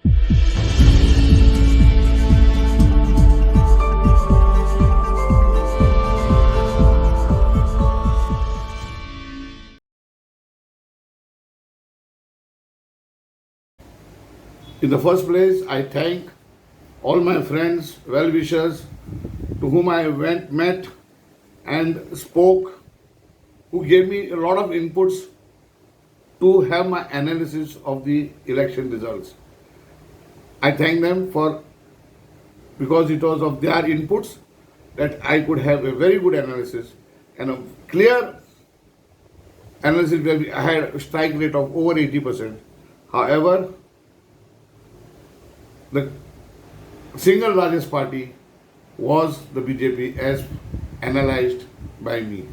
In the first place, I thank all my friends, well-wishers, to whom I met and spoke, who gave me a lot of inputs to have my analysis of the election results. I thank them because it was of their inputs that I could have a very good analysis and a clear analysis where I had a strike rate of over 80%. However, the single largest party was the BJP as analyzed by me.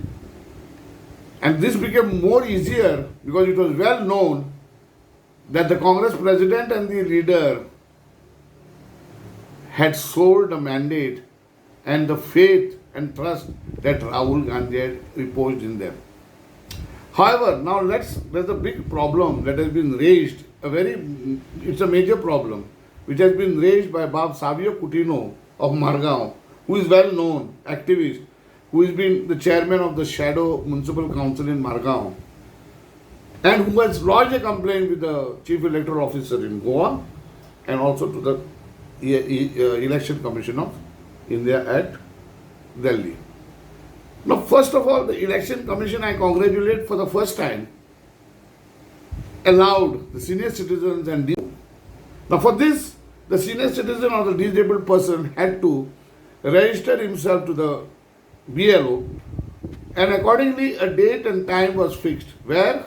And this became more easier because it was well known that the Congress president and the leader had sold the mandate and the faith and trust that Rahul Gandhi had reposed in them. However, now there's a big problem that has been raised, it's a major problem, which has been raised by Bob Savio Coutinho of Margao, who is well known activist, who has been the chairman of the Shadow Municipal Council in Margao, and who has lodged a complaint with the Chief Electoral Officer in Goa and also to the Election Commission of India at Delhi. Now, first of all, the Election Commission, I congratulate, for the first time allowed the senior citizens and now for this, the senior citizen or the disabled person had to register himself to the BLO, and accordingly a date and time was fixed where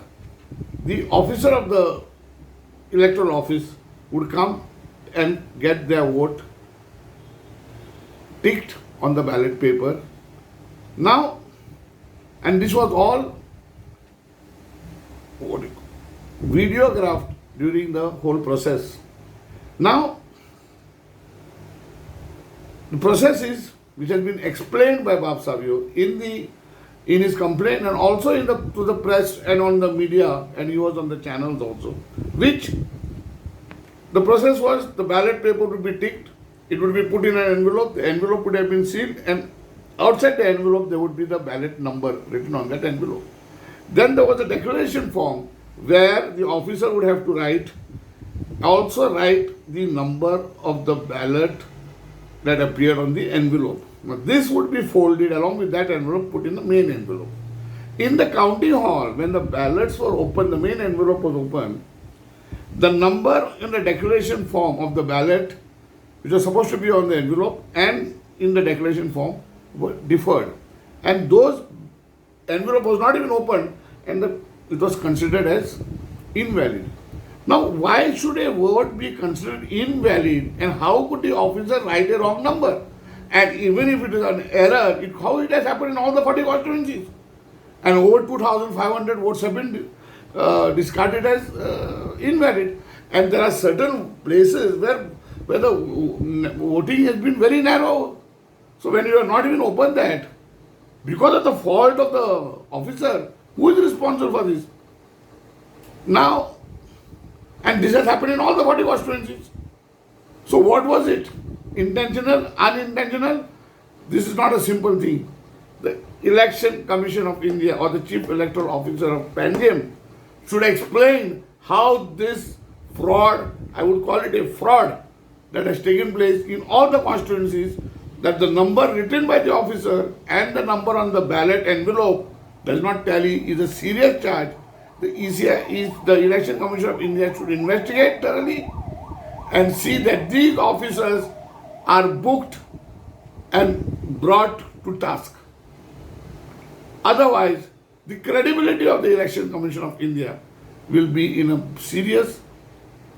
the officer of the electoral office would come and get their vote ticked on the ballot paper. Now, and this was all videographed during the whole process. Now, the process is, which has been explained by Bob Savio in his complaint and also to the press and on the media, and he was on the channels also, which the process was the ballot paper would be ticked, it would be put in an envelope, the envelope would have been sealed, and outside the envelope there would be the ballot number written on that envelope. Then there was a declaration form where the officer would have to also write the number of the ballot that appeared on the envelope. Now, this would be folded along with that envelope, put in the main envelope. In the county hall, when the ballots were opened, the main envelope was open, the number in the declaration form of the ballot, which was supposed to be on the envelope and in the declaration form, were differed. And those envelope was not even opened, and it was considered as invalid. Now, why should a vote be considered invalid, and how could the officer write a wrong number? And even if it is an error, how it has happened in all the 40 constituencies? And over 2,500 votes have been discarded as invalid. And there are certain places where the voting has been very narrow. So when you have not even opened that, because of the fault of the officer, who is responsible for this? Now, and this has happened in all the 40 constituencies. So what was it? Intentional, unintentional? This is not a simple thing. The Election Commission of India or the Chief Electoral Officer of PANGM should explain how this fraud, I would call it a fraud, that has taken place in all the constituencies, that the number written by the officer and the number on the ballot envelope does not tally, is a serious charge. The Election Commission of India should investigate thoroughly and see that these officers are booked and brought to task. Otherwise, the credibility of the Election Commission of India will be in a serious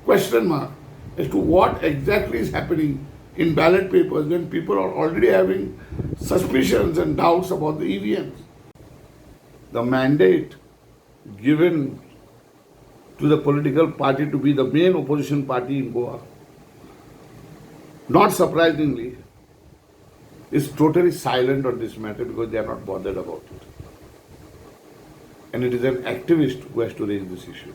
question mark as to what exactly is happening in ballot papers when people are already having suspicions and doubts about the EVMs. The mandate given to the political party to be the main opposition party in Goa, not surprisingly, is totally silent on this matter because they are not bothered about it. And it is an activist who has to raise this issue.